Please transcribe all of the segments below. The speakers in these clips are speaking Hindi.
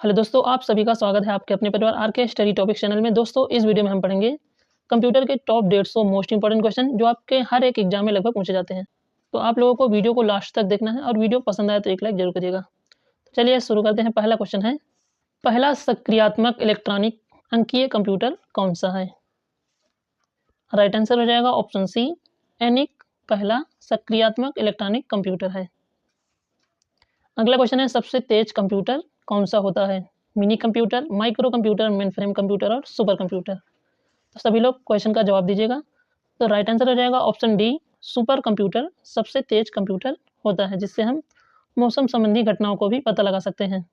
हेलो दोस्तों, आप सभी का स्वागत है आपके अपने परिवार आर के स्टडी टॉपिक चैनल में। दोस्तों, इस वीडियो में हम पढ़ेंगे कंप्यूटर के टॉप 150 मोस्ट इंपॉर्टेंट क्वेश्चन जो आपके हर एक एग्जाम में लगभग पूछे जाते हैं। तो आप लोगों को वीडियो को लास्ट तक देखना है और वीडियो पसंद आए तो एक लाइक जरूर करिएगा। तो चलिए शुरू करते हैं। पहला क्वेश्चन है, पहला सक्रियात्मक इलेक्ट्रॉनिक अंकीय कंप्यूटर कौन सा है? राइट आंसर हो जाएगा ऑप्शन सी, एनिक पहला सक्रियात्मक इलेक्ट्रॉनिक कंप्यूटर है। अगला क्वेश्चन है, सबसे तेज कंप्यूटर कौन सा होता है? Mini computer, micro computer, main frame computer और सुपर कंप्यूटर। तो सभी लोग क्वेश्चन का जवाब दीजिएगा। तो राइट आंसर हो जाएगा ऑप्शन डी, सुपर कंप्यूटर सबसे तेज कंप्यूटर होता है, जिससे हम मौसम संबंधी घटनाओं को भी पता लगा सकते हैं।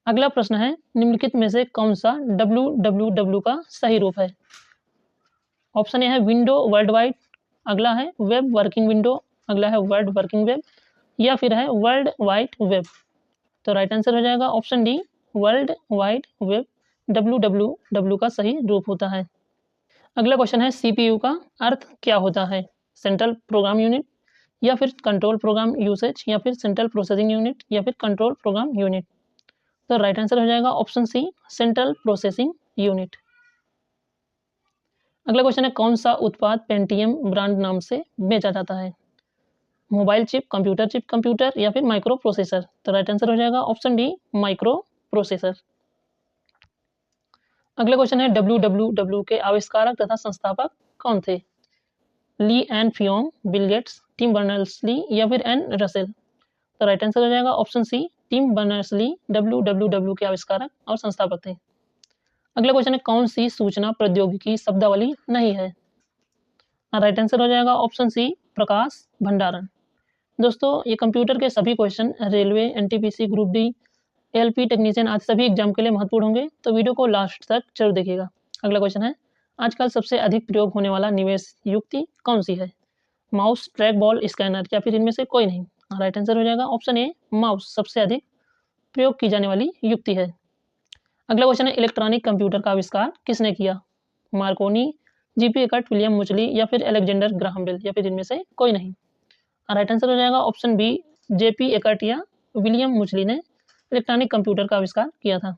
अगला प्रश्न है, निम्नलिखित में से कौन सा www का सही रूप है? ऑप्शन ए है विंडो वर्ल्ड वाइड, अगला है वेब वर्किंग विंडो, अगला है वर्ल्ड वर्किंग वेब, या फिर है वर्ल्ड वाइड वेब। तो राइट आंसर हो जाएगा option D, world wide web www का सही रूप होता है। अगला क्वेश्चन है, सीपीयू का अर्थ क्या होता है? सेंट्रल प्रोग्राम यूनिट, या फिर कंट्रोल प्रोग्राम यूसेज, या फिर सेंट्रल प्रोसेसिंग यूनिट, या फिर कंट्रोल प्रोग्राम यूनिट। तो राइट आंसर हो जाएगा option C, central processing unit. अगला क्वेश्चन है, कौन सा उत्पाद पेंटियम ब्रांड नाम से बेचा जाता है? मोबाइल चिप, कंप्यूटर या फिर माइक्रो प्रोसेसर। तो राइट आंसर हो जाएगा ऑप्शन डी, माइक्रो प्रोसेसर। अगला क्वेश्चन है, www के आविष्कारक तथा संस्थापक कौन थे? ली एंड फियोंग, बिल गेट्स, टिम बर्नर्स-ली या फिर एन रसेल। तो राइट आंसर हो जाएगा option C, Tim Berners Lee www के आविष्कारक और संस्थापक थे। अगला क्वेश्चन है, कौन सी सूचना प्रौद्योगिकी शब्दावली नहीं है? राइट आंसर हो जाएगा ऑप्शन सी, प्रकाश भंडारण। दोस्तों, ये कंप्यूटर के सभी question railway, NTPC, group D, LP technician आदि सभी एग्जाम के लिए महत्वपूर्ण होंगे, तो वीडियो को लास्ट तक जरूर देखिएगा। अगला क्वेश्चन है, आजकल सबसे अधिक प्रयोग होने वाला निवेश युक्ति कौन सी है? माउस, ट्रैक बॉल, स्कैनर या फिर इनमें से कोई नहीं। राइट आंसर हो जाएगा ऑप्शन ए, माउस सबसे अधिक प्रयोग की जाने वाली युक्ति है। अगला क्वेश्चन है, इलेक्ट्रॉनिक कंप्यूटर का आविष्कार किसने किया? मार्कोनी, जीपी एकर्ट, विलियम मुचली या फिर अलेक्जेंडर ग्राहम बेल, या फिर इनमें से कोई नहीं। राइट आंसर हो जाएगा ऑप्शन बी, जेपी एकर्ट या विलियम मुचली ने इलेक्ट्रॉनिक कंप्यूटर का आविष्कार किया था।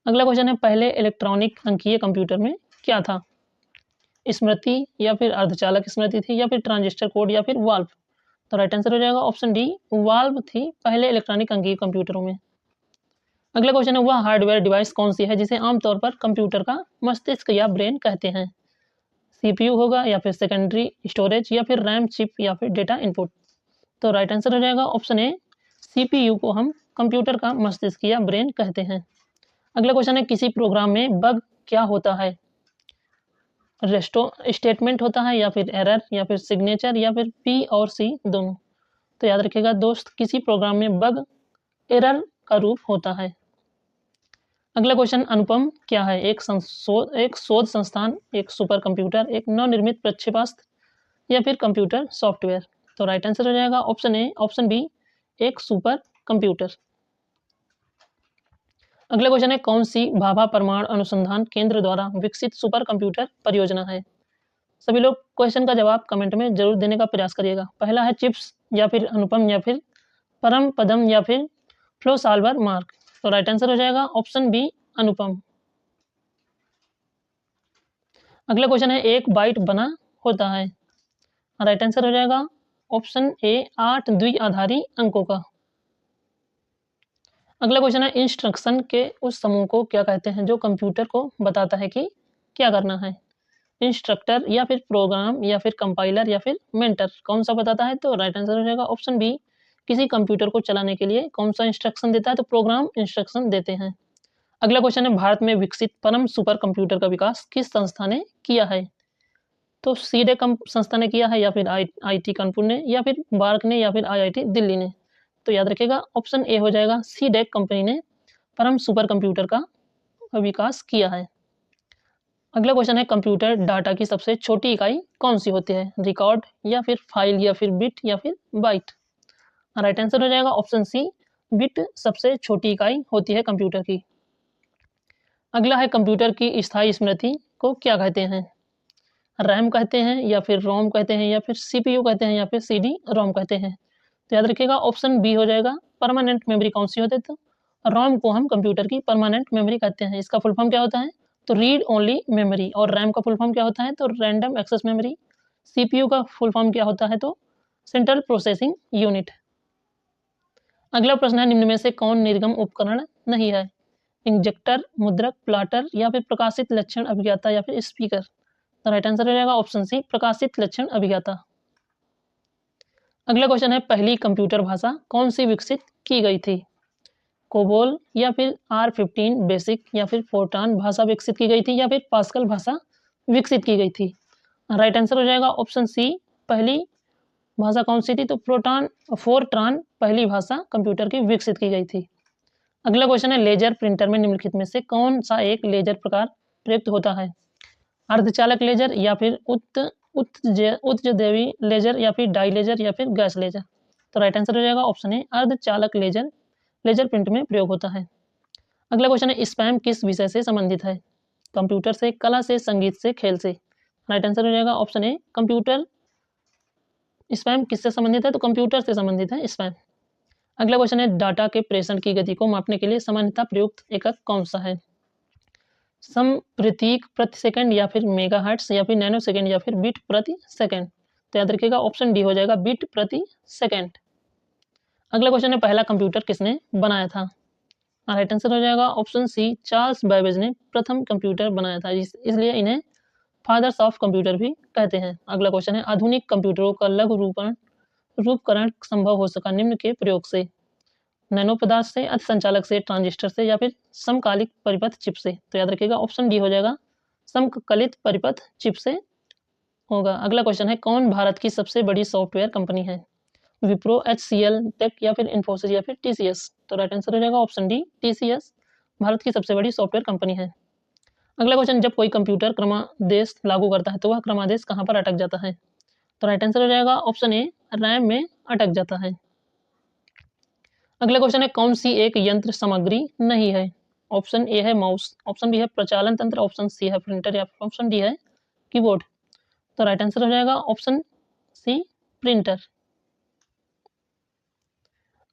अगला क्वेश्चन है, पहले इलेक्ट्रॉनिक अंकीय कंप्यूटर में क्या था? स्मृति या फिर अर्धचालक स्मृति थी, या फिर ट्रांजिस्टर कोड, या फिर वाल्व। तो राइट आंसर हो जाएगा ऑप्शन डी, वाल्व थी पहले इलेक्ट्रॉनिक अंकीय कंप्यूटरों में। अगला क्वेश्चन है, वह हार्डवेयर डिवाइस कौन सी है जिसे आमतौर पर कंप्यूटर का मस्तिष्क या ब्रेन कहते हैं? सीपीयू होगा, या फिर सेकेंडरी स्टोरेज, या फिर रैम चिप, या फिर डेटा इनपुट। तो राइट आंसर हो जाएगा ऑप्शन ए, सीपीयू को हम कंप्यूटर का मस्तिष्क या ब्रेन कहते हैं। अगला क्वेश्चन है, किसी प्रोग्राम में बग क्या होता है? रेस्टो स्टेटमेंट होता है, या फिर एरर, या फिर सिग्नेचर, या फिर पी और सी दोनों। तो याद रखिएगा दोस्त, किसी प्रोग्राम में बग एरर का रूप होता है। अगला क्वेश्चन, अनुपम क्या है? एक शोध संस्थान, एक सुपर कंप्यूटर, एक नवनिर्मित प्रक्षेपास्त्र, या फिर कंप्यूटर सॉफ्टवेयर। तो राइट आंसर हो जाएगा ऑप्शन ए, ऑप्शन बी, एक सुपर कंप्यूटर। अगला क्वेश्चन है, कौन सी भाभा परमाणु अनुसंधान केंद्र द्वारा विकसित सुपर कंप्यूटर परियोजना है? सभी लोग क्वेश्चन का जवाब कमेंट में जरूर देने का प्रयास करिएगा। पहला है चिप्स, या फिर अनुपम, या फिर परम पदम, या फिर फ्लो सॉल्वर मार्क। तो राइट आंसर हो जाएगा ऑप्शन बी, अनुपम। अगला क्वेश्चन है, एक बाइट बना होता है? राइट आंसर हो जाएगा ऑप्शन ए, 8 द्विआधारी अंकों का। अगला क्वेश्चन है, इंस्ट्रक्शन के उस समूह को क्या कहते हैं जो कंप्यूटर को बताता है कि क्या करना है? इंस्ट्रक्टर, या फिर प्रोग्राम, या फिर कंपाइलर, या फिर मेंटर। कौन सा बताता है? तो राइट आंसर हो जाएगा ऑप्शन बी, किसी कंप्यूटर को चलाने के लिए कौन सा इंस्ट्रक्शन देता है? तो प्रोग्राम इंस्ट्रक्शन देते हैं। अगला क्वेश्चन है, भारत में विकसित परम सुपर कंप्यूटर का विकास किस संस्था ने किया है? तो सीडे संस्था ने किया है, या फिर आईटी कानपुर ने, या फिर बार्क ने, या फिर आईआईटी दिल्ली ने। तो याद रखिएगा ऑप्शन ए हो जाएगा, सीडेक कंपनी ने परम सुपर कंप्यूटर का विकास किया है। अगला क्वेश्चन है, कंप्यूटर डाटा की सबसे छोटी इकाई कौन सी होती है? रिकॉर्ड, या फिर फाइल, या फिर बिट, या फिर बाइट। राइट आंसर हो जाएगा ऑप्शन सी, बिट सबसे छोटी इकाई होती है कंप्यूटर की। अगला है, कंप्यूटर की स्थायी स्मृति को क्या कहते हैं? रैम कहते हैं, या फिर रोम कहते हैं, या फिर सीपीयू कहते हैं, या फिर सीडी रोम कहते हैं। तो याद रखिएगा ऑप्शन बी हो जाएगा, परमानेंट मेमोरी कौन सी होती है? तो रोम को हम कंप्यूटर की परमानेंट मेमोरी कहते हैं। इसका फुल फॉर्म क्या होता है? तो रीड ओनली मेमोरी। और रैम का फुल फॉर्म क्या होता है? तो रैंडम एक्सेस मेमोरी। सीपीयू का फुल फॉर्म क्या होता है? तो सेंट्रल प्रोसेसिंग यूनिट। अगला प्रश्न है, निम्न में से कौन निर्गम उपकरण नहीं है? इंजेक्टर, मुद्रक, प्लाटर या फिर प्रकाशित लक्षण अभिज्ञाता या फिर स्पीकर। तो राइट आंसर हो जाएगा ऑप्शन सी, प्रकाशित लक्षण अभिज्ञाता। अगला क्वेश्चन है, पहली कंप्यूटर भाषा कौन सी विकसित की गई थी? कोबोल या फिर R15 बेसिक या फिर फोर्ट्रान भाषा विकसित की गई थी या फिर पास्कल भाषा विकसित की गई थी? राइट आंसर हो जाएगा ऑप्शन सी, पहली भाषा कौन सी थी? तो फोर्ट्रान पहली भाषा कंप्यूटर की विकसित की गई थी। अगला क्वेश्चन है, लेजर प्रिंटर में निम्नलिखित में से कौन सा एक लेजर प्रकार प्रयुक्त होता है? अर्धचालक लेजर या फिर उत्जदेवी लेजर या फिर डाई लेजर या फिर गैस लेजर। तो राइट आंसर हो जाएगा ऑप्शन ए, अर्धचालक लेजर लेजर प्रिंट में प्रयोग होता है। अगला क्वेश्चन है, स्पैम किस विषय से संबंधित है? कंप्यूटर से, कला से, संगीत से, खेल से। राइट आंसर हो जाएगा ऑप्शन ए, कंप्यूटर। स्पैम किससे संबंधित है? तो कंप्यूटर से संबंधित है स्पैम। अगला क्वेश्चन है, डाटा के प्रेषण की गति को मापने के लिए सामान्यतः प्रयुक्त एकक कौन सा है? समप्रतीक प्रति सेकंड या फिर मेगाहर्ट्ज या फिर नैनो सेकंड या फिर बीट प्रति सेकंड। तो याद रखिएगा ऑप्शन डी हो जाएगा, बीट प्रति सेकंड। अगला क्वेश्चन है, पहला कंप्यूटर किसने बनाया था? राइट आंसर हो जाएगा ऑप्शन सी, चार्ल्स बैबेज ने प्रथम कंप्यूटर बनाया था, इसलिए इन्हें फादर्स ऑफ कंप्यूटर भी कहते हैं। अगला क्वेश्चन है, आधुनिक कंप्यूटरों का लघु रूपकरण संभव हो सका निम्न के प्रयोग से? नैनो पदार्थ से, अति संचालक से, ट्रांजिस्टर से या फिर समकालिक परिपथ चिप से। तो याद रखिएगा ऑप्शन डी हो जाएगा, समकालिक परिपथ चिप से होगा। अगला क्वेश्चन है, कौन भारत की सबसे बड़ी सॉफ्टवेयर कंपनी है? विप्रो, HCL टेक या फिर इन्फोसिस या फिर TCS। तो राइट आंसर हो जाएगा ऑप्शन डी, TCS भारत की सबसे बड़ी सॉफ्टवेयर कंपनी है। अगला क्वेश्चन, जब कोई कंप्यूटर क्रमादेश लागू करता है तो वह क्रमादेश कहाँ पर अटक जाता है? तो राइट आंसर हो जाएगा ऑप्शन ए, रैम में अटक जाता है। अगला क्वेश्चन है, कौन सी एक यंत्र सामग्री नहीं है? ऑप्शन ए है माउस, ऑप्शन बी है प्रचालन तंत्र, ऑप्शन सी है प्रिंटर या ऑप्शन डी है कीबोर्ड। तो राइट आंसर हो जाएगा ऑप्शन सी, प्रिंटर।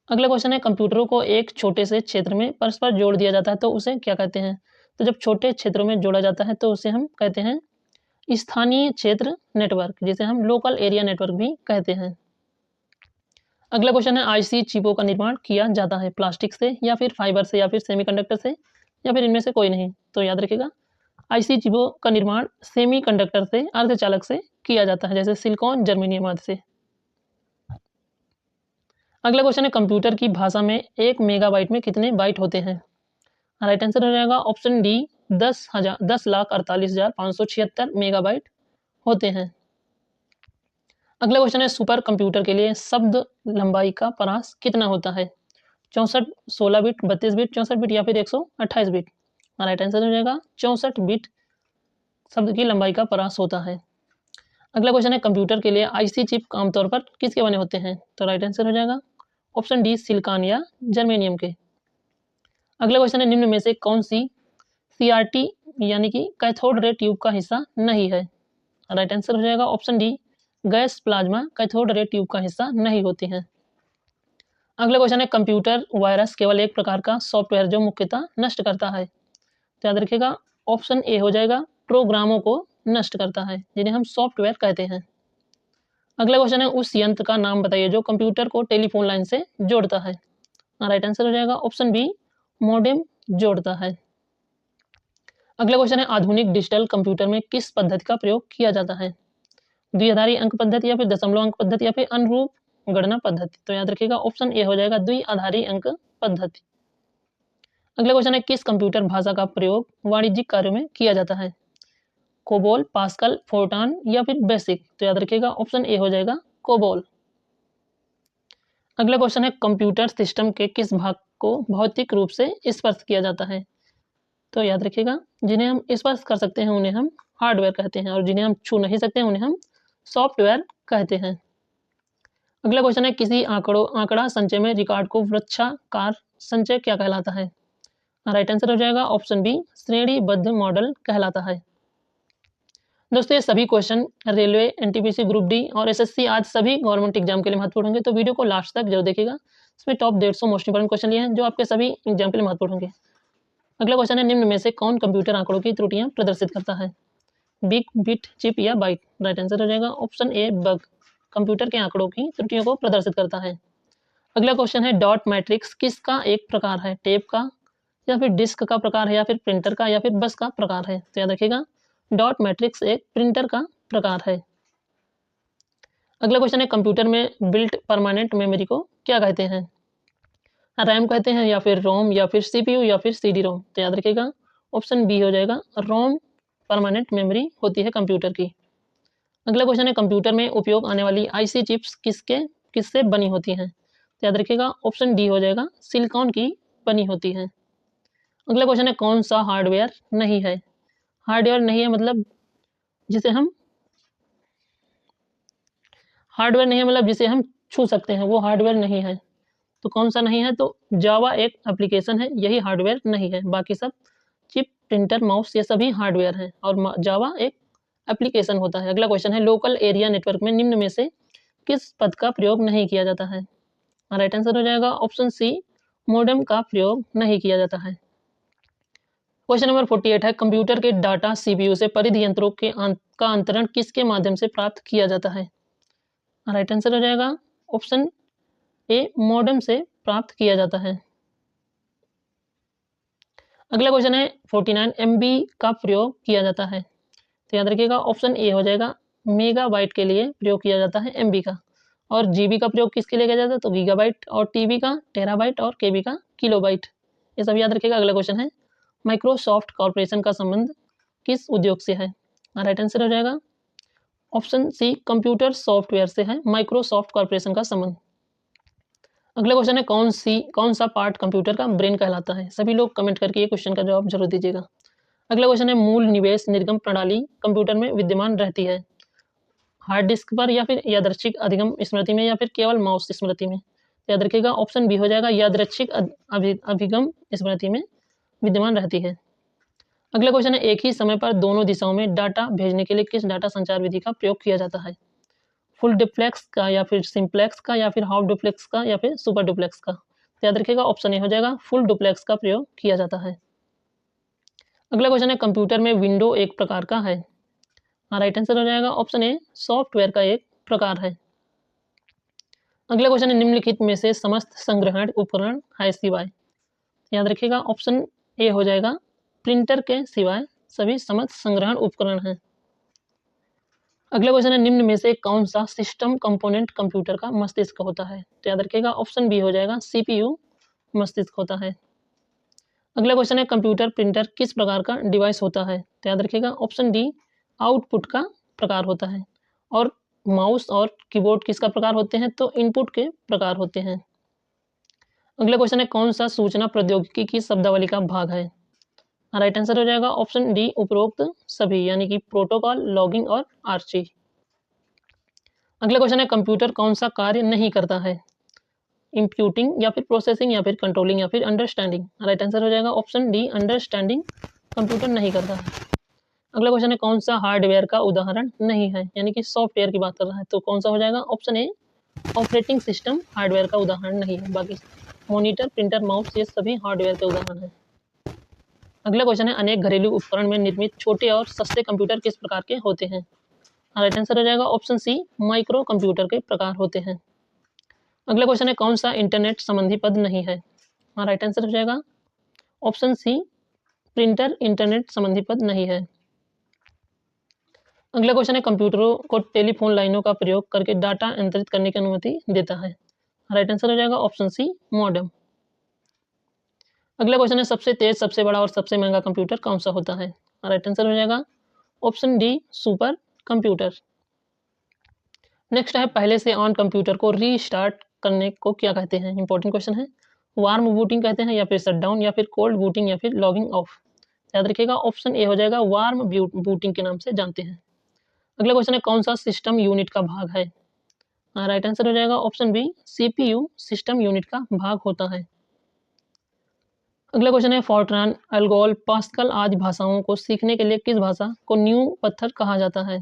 अगला क्वेश्चन है, कंप्यूटरों को एक छोटे से क्षेत्र में परस्पर जोड़ दिया जाता है तो उसे क्या कहते हैं? तो जब छोटे क्षेत्रों में जोड़ा जाता है तो उसे हम कहते हैं स्थानीय क्षेत्र नेटवर्क, जिसे हम लोकल एरिया नेटवर्क भी कहते हैं। अगला क्वेश्चन है, IC चिपों का निर्माण किया जाता है प्लास्टिक से या फिर फाइबर से या फिर सेमीकंडक्टर से या फिर इनमें से कोई नहीं? तो याद रखिएगा IC चिपों का निर्माण सेमीकंडक्टर से, अर्धचालक से किया जाता है, जैसे सिलिकॉन, जर्मेनियम आदि से। अगला क्वेश्चन है, कंप्यूटर की भाषा में 1 मेगाबाइट में कितने बाइट होते हैं? राइट आंसर हो जाएगा ऑप्शन डी, 10,48,576 मेगाबाइट होते हैं। अगला क्वेश्चन है, सुपर कंप्यूटर के लिए शब्द लंबाई का परास कितना होता है? 64, 16 बिट, 32 बिट, 64 बिट या फिर 128 बिट। राइट आंसर हो जाएगा 64 बिट शब्द की लंबाई का परास होता है। अगला क्वेश्चन है, कंप्यूटर के लिए IC चिप आमतौर पर किसके बने होते हैं? तो राइट आंसर हो जाएगा ऑप्शन डी, सिलिकॉन या जर्मेनियम के। अगला क्वेश्चन है, निम्न में से कौन सी CRT यानी कि कैथोड रे ट्यूब का हिस्सा नहीं है? राइट आंसर हो जाएगा option D, gas plasma cathode ray tube का हिस्सा नहीं होती हैं। अगला क्वेश्चन है, कंप्यूटर वायरस केवल एक प्रकार का सॉफ्टवेयर जो मुख्यतः नष्ट करता है? तो याद रखिएगा ऑप्शन ए हो जाएगा, प्रोग्रामों को नष्ट करता है, जिन्हें हम सॉफ्टवेयर कहते हैं। अगला क्वेश्चन है, उस यंत्र का नाम बताइए जो कंप्यूटर को टेलीफोन लाइन से जोड़ता है? राइट आंसर हो जाएगा ऑप्शन बी, मॉडेम जोड़ता है। अगला क्वेश्चन है, आधुनिक डिजिटल कंप्यूटर में किस पद्धति का प्रयोग किया जाता है? द्विआधारी अंक पद्धति या फिर दशमलव अंक पद्धति या फिर अनुरूप गणना पद्धति? तो याद रखिएगा ऑप्शन ए हो जाएगा, द्विआधारी अंक पद्धति। अगला क्वेश्चन है, किस कंप्यूटर भाषा का प्रयोग वाणिज्यिक कार्यों में किया जाता है? कोबोल, पास्कल, फोर्ट्रान या फिर बेसिक? तो याद रखिएगा ऑप्शन ए हो जाएगा कोबोल। अगला क्वेश्चन है, कंप्यूटर सिस्टम के किस भाग को भौतिक रूप से स्पर्श किया जाता है? तो याद रखिएगा, जिन्हें हम स्पर्श कर सकते हैं उन्हें हम हार्डवेयर कहते हैं और जिन्हें हम छू नहीं सकते हैं उन्हें हम सॉफ्टवेयर कहते हैं। अगला क्वेश्चन है, किसी आंकड़ा संचय में रिकॉर्ड को वृक्षाकार संचय क्या कहलाता है? राइट आंसर हो जाएगा ऑप्शन बी, श्रेणीबद्ध मॉडल कहलाता है। दोस्तों, ये सभी question railway, NTPC group D और SSC आज सभी गवर्नमेंट एग्जाम के लिए महत्वपूर्ण होंगे, तो वीडियो को लास्ट तक जरूर देखिएगा। इसमें टॉप 150 मोस्ट इंपॉर्टेंट क्वेश्चन लिए हैं जो आपके सभी एग्जाम के लिए महत्वपूर्ण होंगे। अगला क्वेश्चन है, निम्न में से कौन कंप्यूटर आंकड़ों की त्रुटियां प्रदर्शित करता है? बिग, बिट, चिप या बाइट? राइट आंसर हो जाएगा ऑप्शन ए बग, कंप्यूटर के आंकड़ों की त्रुटियों को प्रदर्शित करता है। अगला क्वेश्चन है, डॉट मैट्रिक्स किसका एक प्रकार है? टेप का या फिर डिस्क का प्रकार है या फिर प्रिंटर का या फिर बस का प्रकार है? तो याद रखिएगा डॉट मैट्रिक्स एक प्रिंटर का प्रकार है। अगला क्वेश्चन है, कंप्यूटर में बिल्ट परमानेंट मेमोरी को क्या कहते हैं? रैम कहते हैं या फिर रोम या फिर सीपीयू या फिर सीडी रोम? तो याद रखिएगा ऑप्शन बी हो जाएगा, रोम परमानेंट मेमोरी होती है कंप्यूटर की। अगला क्वेश्चन है, कंप्यूटर में उपयोग आने वाली आईसी चिप्स किससे बनी होती हैं? तो याद रखिएगा ऑप्शन डी हो जाएगा, सिलिकॉन की बनी होती है। अगला क्वेश्चन है, कौन सा हार्डवेयर नहीं है? हार्डवेयर नहीं है मतलब जिसे हम जिसे हम छू सकते हैं वो हार्डवेयर नहीं है। तो कौन सा नहीं है? तो जावा एक एप्लीकेशन है, यही हार्डवेयर नहीं है। बाकी सब चिप, प्रिंटर, माउस ये सभी हार्डवेयर हैं और जावा एक एप्लीकेशन होता है। अगला क्वेश्चन है, लोकल एरिया नेटवर्क में निम्न में से किस पद का प्रयोग नहीं किया जाता है? राइट आंसर हो जाएगा ऑप्शन सी, मोडेम का प्रयोग नहीं किया जाता है। क्वेश्चन नंबर 48 है, कंप्यूटर के डाटा सीपीयू से परिधि यंत्रों का अंतरण किसके माध्यम से प्राप्त किया जाता है? राइट आंसर हो जाएगा ऑप्शन ए, मोडेम से प्राप्त किया जाता है। अगला क्वेश्चन है 49, एमबी का प्रयोग किया जाता है? तो याद रखिएगा ऑप्शन ए हो जाएगा, मेगाबाइट के लिए प्रयोग किया जाता है एमबी का। और जीबी का प्रयोग किसके लिए किया जाता है? तो गीगाबाइट, और टीबी का टेराबाइट और केबी का किलोबाइट। ये सब याद रखिएगा। अगला क्वेश्चन है, माइक्रोसॉफ्ट कॉर्पोरेशन का संबंध किस उद्योग से है? राइट आंसर हो जाएगा ऑप्शन सी, कंप्यूटर सॉफ्टवेयर से है माइक्रोसॉफ्ट कॉर्पोरेशन का संबंध। अगला क्वेश्चन है, कौन सा पार्ट कंप्यूटर का ब्रेन कहलाता है? सभी लोग कमेंट करके ये क्वेश्चन का जवाब जरूर दीजिएगा। अगला क्वेश्चन है, मूल निवेश निर्गम प्रणाली कंप्यूटर में विद्यमान रहती है हार्ड डिस्क पर या फिर यादृच्छिक अधिगम स्मृति में या फिर केवल माउस स्मृति में? याद रखिएगा ऑप्शन बी हो जाएगा, यादृच्छिक अभिगम स्मृति में विद्यमान रहती है। अगला क्वेश्चन है, एक ही समय पर दोनों दिशाओं में डाटा भेजने के लिए किस डाटा संचार विधि का प्रयोग किया जाता है? फुल डुप्लेक्स का या फिर सिंप्लेक्स का या फिर हाफ डुप्लेक्स का या फिर सुपर डुप्लेक्स का? तो याद रखिएगा ऑप्शन ए हो जाएगा, फुल डुप्लेक्स का प्रयोग किया जाता है। अगला क्वेश्चन है, कंप्यूटर में विंडो एक प्रकार का है? राइट आंसर हो जाएगा ऑप्शन ए, सॉफ्टवेयर का एक प्रकार है। अगला क्वेश्चन है, निम्नलिखित में से समस्त संग्रहण उपकरण है सिवाय? याद रखिएगा ऑप्शन ए हो जाएगा, प्रिंटर के सिवाय सभी समस्त संग्रहण उपकरण हैं। अगला क्वेश्चन है, निम्न में से कौन सा सिस्टम कंपोनेंट कंप्यूटर का मस्तिष्क होता है? तो याद रखिएगा ऑप्शन बी हो जाएगा, सीपीयू मस्तिष्क होता है। अगला क्वेश्चन है, कंप्यूटर प्रिंटर किस प्रकार का डिवाइस होता है? तो याद रखिएगा ऑप्शन डी, आउटपुट का प्रकार होता है। और माउस और कीबोर्ड किसका प्रकार होते हैं? तो इनपुट के प्रकार होते हैं। अगला क्वेश्चन है, कौन सा सूचना प्रौद्योगिकी की शब्दावली का भाग है? राइट आंसर हो जाएगा ऑप्शन डी, उपरोक्त सभी, यानी कि प्रोटोकॉल, लॉगिंग और आर्ची। अगला क्वेश्चन है, कंप्यूटर कौन सा कार्य नहीं करता है? इंप्यूटिंग या फिर प्रोसेसिंग या फिर कंट्रोलिंग या फिर अंडरस्टैंडिंग? राइट आंसर हो जाएगा ऑप्शन डी, अंडरस्टैंडिंग कंप्यूटर नहीं करता है। अगला क्वेश्चन है, कौन सा हार्डवेयर का उदाहरण नहीं है? यानी कि सॉफ्टवेयर की बात कर रहा है, तो कौन सा हो जाएगा? ऑप्शन ए, ऑपरेटिंग सिस्टम हार्डवेयर का उदाहरण नहीं है। बाकी मॉनिटर, प्रिंटर, माउस ये सभी हार्डवेयर के उदाहरण हैं। अगला क्वेश्चन है, अनेक घरेलू उपकरण में निर्मित छोटे और सस्ते कंप्यूटर किस प्रकार के होते हैं? राइट आंसर हो जाएगा ऑप्शन सी, माइक्रो कंप्यूटर के प्रकार होते हैं। अगला क्वेश्चन है, कौन सा इंटरनेट संबंधी पद नहीं है? राइट आंसर हो जाएगा ऑप्शन सी, प्रिंटर इंटरनेट संबंधी पद नहीं है। अगला क्वेश्चन है, कंप्यूटरों को टेलीफोन लाइनों का प्रयोग करके डाटा अंतरित करने की अनुमति देता है? राइट आंसर हो जाएगा ऑप्शन सी, मॉडेम। अगला क्वेश्चन है, सबसे तेज, सबसे बड़ा और सबसे महंगा कंप्यूटर कौन सा होता है? राइट आंसर हो जाएगा option D, super computer. Next है, पहले से ऑन कंप्यूटर को रीस्टार्ट करने को क्या कहते हैं? इंपॉर्टेंट क्वेश्चन है। वार्म बूटिंग कहते हैं या फिर शटडाउन या फिर कोल्ड बूटिंग या फिर लॉगिंग ऑफ? याद रखिएगा ऑप्शन ए हो जाएगा, वार्म बूटिंग के नाम से जानते हैं। अगला क्वेश्चन है, कौन सा सिस्टम यूनिट का भाग है? राइट आंसर हो जाएगा option B, CPU system unit का भाग होता है। अगला क्वेश्चन है, फोर्ट्रान, अल्गोल, पास्कल आदि भाषाओं को सीखने के लिए किस भाषा को नींव पत्थर कहा जाता है?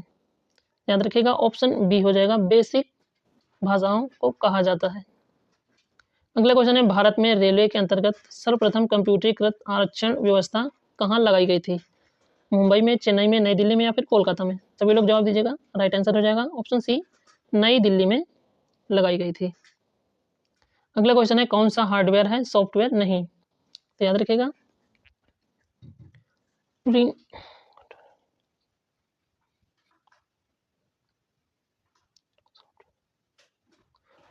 याद रखिएगा ऑप्शन बी हो जाएगा, बेसिक भाषाओं को कहा जाता है। अगला क्वेश्चन है, भारत में रेलवे के अंतर्गत सर्वप्रथम कंप्यूटरीकृत आरक्षण व्यवस्था कहाँ लगाई गई थी? मुंबई में, चेन्नई में, नई दिल्ली में या फिर कोलकाता में? सभी लोग जवाब दीजिएगा। राइट आंसर हो जाएगा ऑप्शन सी, नई दिल्ली में लगाई गई थी। अगला क्वेश्चन है, कौन सा हार्डवेयर है, सॉफ्टवेयर नहीं? तो याद रखिएगा,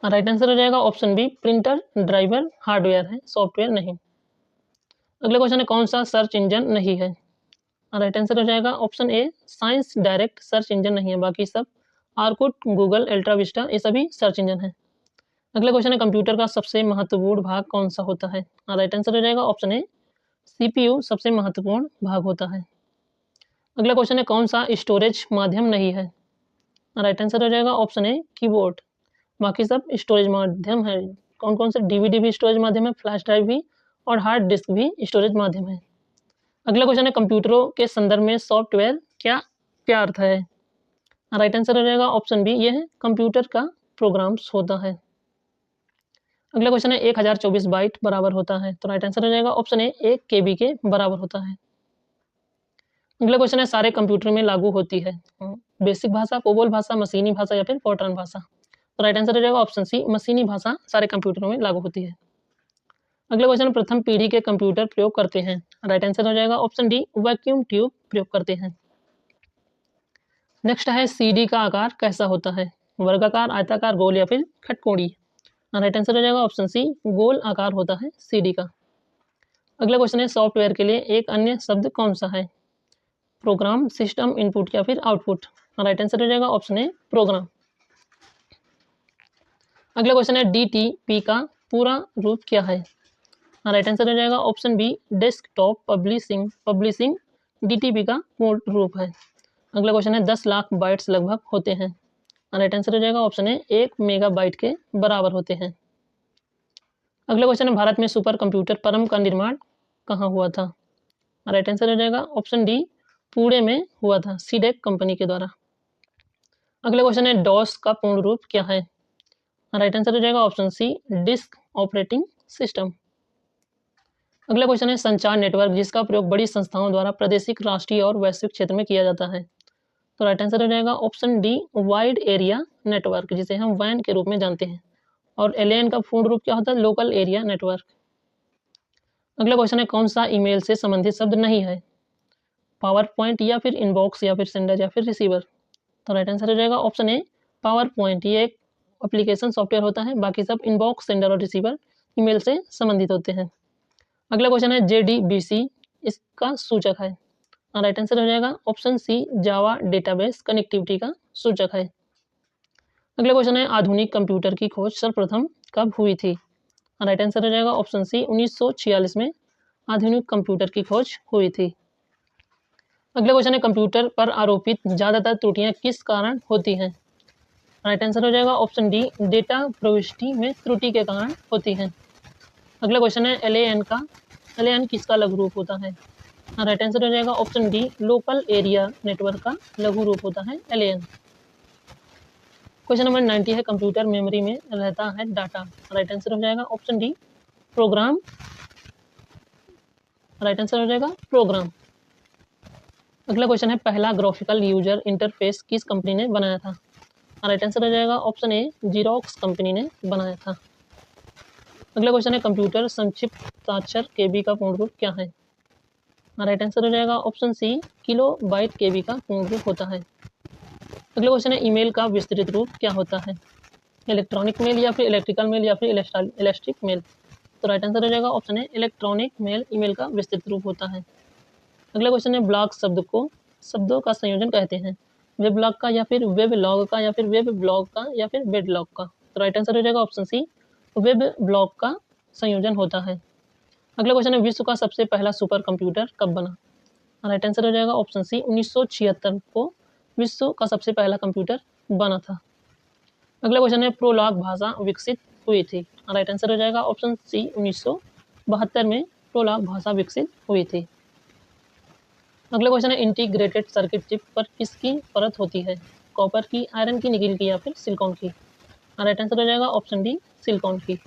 राइट आंसर हो जाएगा option B, printer driver hardware है, सॉफ्टवेयर नहीं। अगला क्वेश्चन है, कौन सा सर्च इंजन नहीं है? राइट आंसर हो जाएगा ऑप्शन ए, साइंस डायरेक्ट सर्च इंजन नहीं है, बाकी सब आर्कुट, गूगल, अल्ट्रा विस्टा ये सभी सर्च इंजन है। अगला क्वेश्चन है, कंप्यूटर का सबसे महत्वपूर्ण भाग कौन सा होता है? राइट आंसर हो जाएगा ऑप्शन ए, सीपीयू सबसे महत्वपूर्ण भाग होता है। अगला क्वेश्चन है, कौन सा स्टोरेज माध्यम नहीं है? राइट आंसर हो जाएगा ऑप्शन ए, कीबोर्ड, बाकी सब स्टोरेज माध्यम है। कौन कौन से? डीवीडी भी स्टोरेज माध्यम है, फ्लैश ड्राइव भी, और हार्ड डिस्क भी स्टोरेज माध्यम है। अगला क्वेश्चन है, कंप्यूटरों के संदर्भ में सॉफ्टवेयर क्या क्या अर्थ है? राइट आंसर हो जाएगा ऑप्शन बी, यह कंप्यूटर का प्रोग्राम्स होता है। अगला क्वेश्चन है, 1024 बाइट बराबर होता है? तो राइट आंसर हो जाएगा ऑप्शन ए, 1 KB के बराबर होता है। अगला क्वेश्चन है, सारे कंप्यूटर में लागू होती है? बेसिक भाषा, कोबोल भाषा, मशीनी भाषा या फिर फॉर्ट्रान भाषा? तो राइट आंसर हो जाएगा ऑप्शन सी, मशीनी भाषा सारे कंप्यूटरों में लागू होती है। अगला क्वेश्चन, प्रथम पीढ़ी के कंप्यूटर प्रयोग करते हैं? राइट आंसर हो जाएगा ऑप्शन डी, वैक्यूम ट्यूब प्रयोग करते हैं। नेक्स्ट है, सीडी का आकार कैसा होता है? वर्गाकार, आयताकार, गोल या फिर खटकोणी? राइट आंसर हो जाएगा ऑप्शन सी, गोल आकार होता है सीडी का। अगला क्वेश्चन है, सॉफ्टवेयर के लिए एक अन्य शब्द कौन सा है? प्रोग्राम, सिस्टम, इनपुट या फिर आउटपुट? राइट आंसर हो जाएगा ऑप्शन ए, प्रोग्राम। अगला क्वेश्चन है, डीटीपी का पूरा रूप क्या है? राइट आंसर हो जाएगा option B, desktop publishing DTP का पूर्ण रूप है। अगला क्वेश्चन है, 10 लाख बाइट्स लगभग होते हैं? राइट आंसर हो जाएगा ऑप्शन ए, 1 मेगाबाइट के बराबर होते हैं। अगला क्वेश्चन है, भारत में सुपर कंप्यूटर परम का निर्माण कहाँ हुआ था? राइट आंसर हो जाएगा ऑप्शन डी, पुणे में हुआ था, सीडेक कंपनी के द्वारा। अगला क्वेश्चन है, डॉस का पूर्ण रूप क्या है? राइट आंसर हो जाएगा option C, disk operating system. अगला क्वेश्चन है, संचार नेटवर्क जिसका प्रयोग बड़ी संस्थाओं द्वारा प्रादेशिक, राष्ट्रीय और वैश्विक क्षेत्र में किया जाता है? तो राइट आंसर हो जाएगा option D, wide area network, जिसे हम वैन के रूप में जानते हैं। और एलएएन का पूर्ण रूप क्या होता है? Local area network. अगला क्वेश्चन है, कौन सा ईमेल से संबंधित शब्द नहीं है? पावर पॉइंट या फिर इनबॉक्स या फिर सेंडर या फिर रिसीवर? तो राइट आंसर हो जाएगा ऑप्शन ए, पावर पॉइंट। ये एक एप्लीकेशन सॉफ्टवेयर होता है, बाकी सब इनबॉक्स, सेंडर और रिसीवर ईमेल से संबंधित होते हैं। अगला क्वेश्चन है, JDBC इसका सूचक है? राइट आंसर हो जाएगा option C, Java database connectivity का सूचक है। अगला क्वेश्चन है, आधुनिक कंप्यूटर की खोज सर्वप्रथम कब हुई थी? राइट आंसर हो जाएगा ऑप्शन सी, 1946 में आधुनिक कंप्यूटर की खोज हुई थी। अगला क्वेश्चन है, कंप्यूटर पर आरोपित ज्यादातर त्रुटियां किस कारण होती हैं? राइट आंसर हो जाएगा ऑप्शन डी, डेटा प्रविष्टि में त्रुटि के कारण होती हैं। अगला क्वेश्चन है, एलएएन किसका लघु रूप होता है? राइट आंसर हो जाएगा option D, local area network का लघु रूप होता है एलएएन। क्वेश्चन नंबर 90 है, कंप्यूटर मेमोरी में रहता है डाटा? राइट आंसर हो जाएगा option D, program. Right answer हो जाएगा प्रोग्राम। अगला क्वेश्चन है, पहला ग्राफिकल यूजर इंटरफेस किस कंपनी ने बनाया था? राइट आंसर हो जाएगा ऑप्शन ए, जीरोक्स कंपनी ने बनाया था। अगला क्वेश्चन है, कंप्यूटर संक्षिप्ताक्षर केबी का पूर्ण रूप क्या है? राइट आंसर हो जाएगा ऑप्शन सी, किलोबाइट केबी का पूर्ण रूप होता है। अगला क्वेश्चन है, ईमेल का विस्तृत रूप क्या होता है? इलेक्ट्रॉनिक मेल या फिर इलेक्ट्रिकल मेल या फिर इलेक्ट्रिक मेल? तो राइट आंसर हो जाएगा option A, electronic mail email का विस्तृत रूप होता है। अगला क्वेश्चन है, ब्लॉग शब्द को शब्दों का संयोजन कहते हैं? वेब ब्लॉग का या फिर वेब लॉग का या फिर वेब ब्लॉग का या फिर वेब लॉग का? तो राइट आंसर हो जाएगा ऑप्शन सी, वेब ब्लॉग का संयोजन होता है। अगला क्वेश्चन है, विश्व का सबसे पहला सुपर कंप्यूटर कब बना? राइट आंसर हो जाएगा ऑप्शन सी, 1976 को विश्व का सबसे पहला कंप्यूटर बना था। अगला क्वेश्चन है, प्रोलॉग भाषा विकसित हुई थी? राइट आंसर हो जाएगा ऑप्शन सी, 1972 में प्रोलॉग भाषा विकसित हुई थी। अगला क्वेश्चन है, इंटीग्रेटेड सर्किट चिप पर किसकी परत होती है? कॉपर की, आयरन की, निकेल की या फिर सिलिकॉन की? राइट आंसर हो जाएगा ऑप्शन डी, सिलिकॉन की।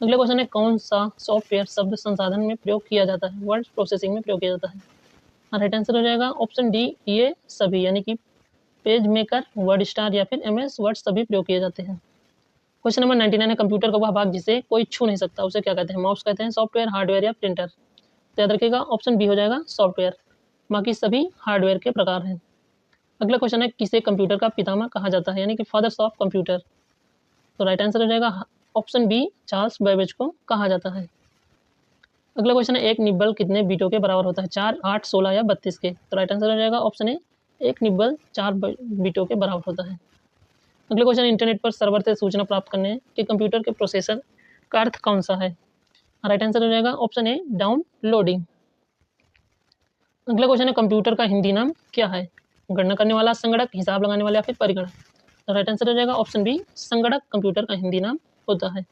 अगला क्वेश्चन है कौन सा सॉफ्टवेयर शब्द संसाधन में प्रयोग किया जाता है, वर्ड प्रोसेसिंग में प्रयोग किया जाता है। राइट आंसर हो जाएगा ऑप्शन डी ये सभी, यानी कि पेज मेकर, वर्ड स्टार या फिर MS वर्ड सभी प्रयोग किए जाते हैं। क्वेश्चन नंबर 99 है कंप्यूटर का वह भाग जिसे कोई छू नहीं सकता उसे क्या कहते हैं, माउस कहते हैं, सॉफ्टवेयर, हार्डवेयर या प्रिंटर। तो याद रखिएगा ऑप्शन बी हो जाएगा सॉफ्टवेयर, बाकी सभी हार्डवेयर के प्रकार हैं। अगला क्वेश्चन है किसे कंप्यूटर का पितामह कहा जाता है, यानी कि फादर्स ऑफ कंप्यूटर। तो राइट आंसर हो जाएगा ऑप्शन बी चार्ल्स बेबेज को कहा जाता है। अगला क्वेश्चन है एक निब्बल कितने बीटों के बराबर होता है, 4, 8, 16 या 32 के। तो राइट आंसर हो जाएगा ऑप्शन ए, एक निब्बल 4 बीटों के बराबर होता है। अगला क्वेश्चन इंटरनेट पर सर्वर से सूचना प्राप्त करने के कंप्यूटर के प्रोसेसर का अर्थ कौन सा है। राइट आंसर हो जाएगा ऑप्शन ए डाउनलोडिंग। अगला क्वेश्चन है कंप्यूटर का हिंदी नाम क्या है, गणना करने वाला, संगणक, हिसाब लगाने वाला या फिर परिगणक। तो राइट आंसर हो जाएगा ऑप्शन बी संगणक कंप्यूटर का हिंदी नाम होता है।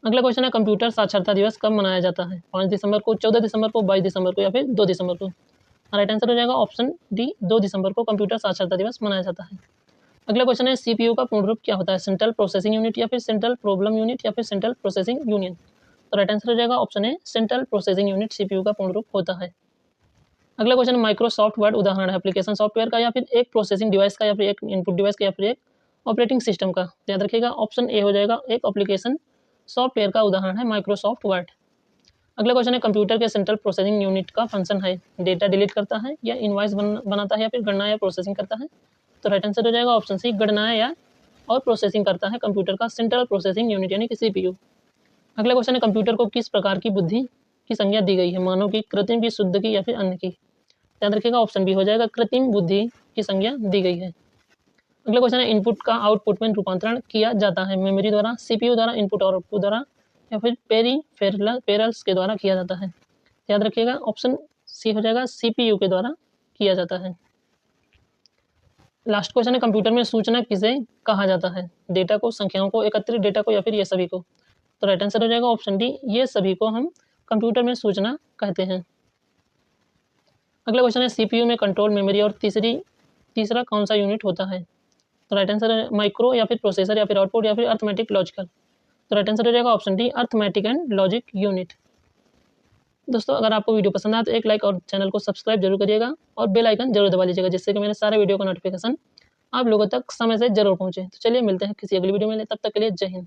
अगला क्वेश्चन है कंप्यूटर साक्षरता दिवस कब मनाया जाता है, 5 दिसंबर को, 14 दिसंबर को, 22 दिसंबर को या फिर 2 दिसंबर को। राइट आंसर हो जाएगा ऑप्शन डी 2 दिसंबर को कंप्यूटर साक्षरता दिवस मनाया जाता है। अगला क्वेश्चन है CPU का पूर्ण रूप क्या होता है, सेंट्रल प्रोसेसिंग यूनिट या फिर सेंट्रल प्रॉब्लम यूनिट या फिर सेंट्रल प्रोसेसिंग यूनियन। तो राइट आंसर हो जाएगा ऑप्शन ए सेंट्रल प्रोसेसिंग यूनिट CPU का पूर्ण रूप होता है। अगला क्वेश्चन माइक्रोसॉफ्ट वर्ड उदाहरण है एप्लीकेशन सॉफ्टवेयर का या फिर एक प्रोसेसिंग डिवाइस का या फिर एक इनपुट डिवाइस का या फिर एक ऑपरेटिंग सिस्टम का। याद रखिएगा ऑप्शन ए हो जाएगा एक एप्लीकेशन सॉफ्टवेयर का उदाहरण है माइक्रोसॉफ्ट वर्ड। अगला क्वेश्चन है कंप्यूटर के सेंट्रल प्रोसेसिंग यूनिट का फंक्शन है, डेटा डिलीट करता है या इनवॉइस बनाता है या फिर गणना या प्रोसेसिंग करता है। तो राइट आंसर हो जाएगा ऑप्शन सी गणना या और प्रोसेसिंग करता है कंप्यूटर का सेंट्रल प्रोसेसिंग यूनिट यानी कि CPU। अगला क्वेश्चन है कंप्यूटर को किस प्रकार की बुद्धि की संज्ञा दी गई है, मानव की, कृत्रिम की, शुद्ध की या फिर अन्य की। याद रखिएगा ऑप्शन बी हो जाएगा कृत्रिम बुद्धि की संज्ञा दी गई है। अगला क्वेश्चन है इनपुट का आउटपुट में रूपांतरण किया जाता है, मेमोरी द्वारा, CPU द्वारा, इनपुट और आउटपुट द्वारा या फिर पेरिफेरल्स के द्वारा किया जाता है। याद रखिएगा ऑप्शन सी हो जाएगा CPU के द्वारा किया जाता है। लास्ट क्वेश्चन है कंप्यूटर में सूचना किसे कहा जाता है, डेटा को, संख्याओं को, एकत्रित डेटा को या फिर ये सभी को। तो राइट आंसर हो जाएगा ऑप्शन डी ये सभी को हम कंप्यूटर में सूचना कहते हैं। अगला क्वेश्चन है CPU में कंट्रोल, मेमोरी और तीसरा कौन सा यूनिट होता है। तो राइट आंसर है माइक्रो या फिर प्रोसेसर या फिर आउटपुट या फिर अर्थमेटिक लॉजिकल। तो राइट आंसर हो जाएगा option D arithmetic and logic unit. दोस्तों अगर आपको वीडियो पसंद आए तो एक लाइक और चैनल को सब्सक्राइब जरूर करिएगा और बेल आइकन जरूर दबा लीजिएगा जिससे कि मेरे सारे वीडियो का नोटिफिकेशन आप लोगों तक समय से जरूर पहुंचे। तो चलिए मिलते हैं किसी अगली वीडियो में, तब तक के लिए जय हिंद।